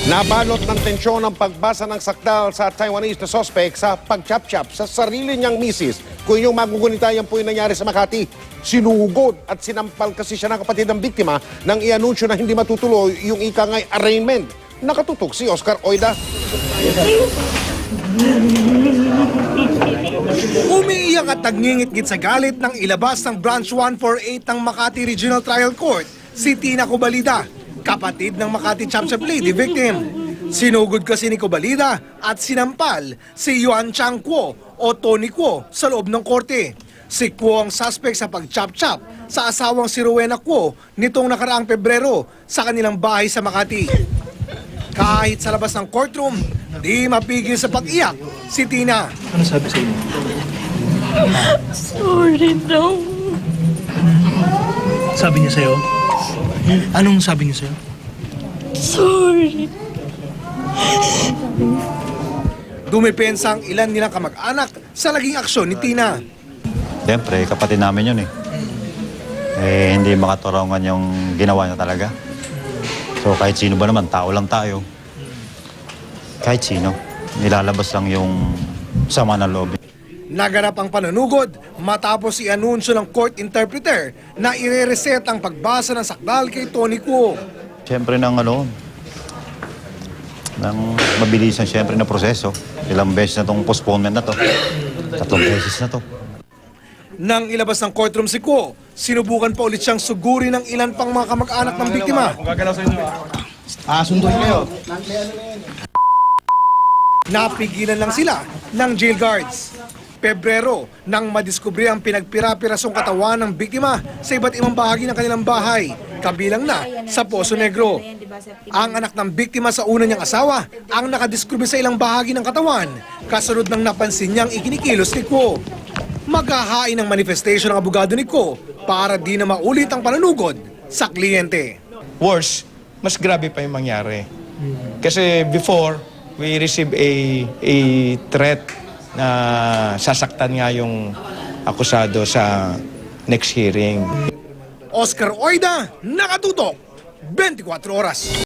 Nabalot ng tensyon ang pagbasa ng sakdal sa Taiwanese na suspect sa pagchap-chap sa sarili niyang misis. Kung yung magugunita, yan po yung nangyari sa Makati. Sinugod at sinampal kasi siya ng kapatid ng biktima nang i-anunsyo na hindi matutuloy yung ikangay arraignment. Nakatutok si Oscar Oida. Umiiyak at nagngingit-ngit sa galit nang ilabas ng Branch 148 ng Makati Regional Trial Court si Tina Cobalida, kapatid ng Makati Chop-Chop Lady victim. Sinugod kasi ni Cobalida at sinampal si Yuan Chang Kuo o Tony Kuo sa loob ng korte. Si Kuo ang suspect sa pag-chop-chop sa asawang si Rowena Kuo nitong nakaraang Pebrero sa kanilang bahay sa Makati. Kahit sa labas ng courtroom, di mapigil sa pag-iyak si Tina. Ano sabi sa inyo? Sorry daw. Sabi niya sa'yo? Anong sabi niya sa'yo? Sorry. Dumipensa ang ilan nilang kamag-anak sa naging aksyon ni Tina. Siyempre, kapatid namin yun eh. Hindi makatorongan yung ginawa niya talaga. So kahit sino ba naman, tao lang tayo. Kahit sino, nilalabas lang yung sama ng loob. Naganap ang panunugod matapos i-anunsyo ng court interpreter na ire-reset ang pagbasa ng sakdal kay Tony Kuo. Siyempre ng mabilisan siyempre na proseso. Ilang beses na itong postponement na to. 3 beses na to. Nang ilabas ng courtroom si Kuo, sinubukan pa ulit siyang sugurin ng ilan pang mga kamag-anak ng biktima. Sunduin kayo. Napigilan lang sila ng jail guards. Pebrero, nang madiskubre ang pinagpira-pirasong katawan ng biktima sa iba't ibang bahagi ng kanilang bahay, kabilang na sa Poso Negro. Ang anak ng biktima sa una niyang asawa ang nakadiskubre sa ilang bahagi ng katawan, kasunod ng napansin niyang ikinikilos ni Kuo. Maghahain ng manifestation ng abogado ni Kuo para di na maulit ang panunugod sa kliyente. Worse, mas grabe pa yung mangyari. Kasi before, we received a threat na sasaktan nga yung akusado sa next hearing. Oscar Oida, nakatutok, 24 oras.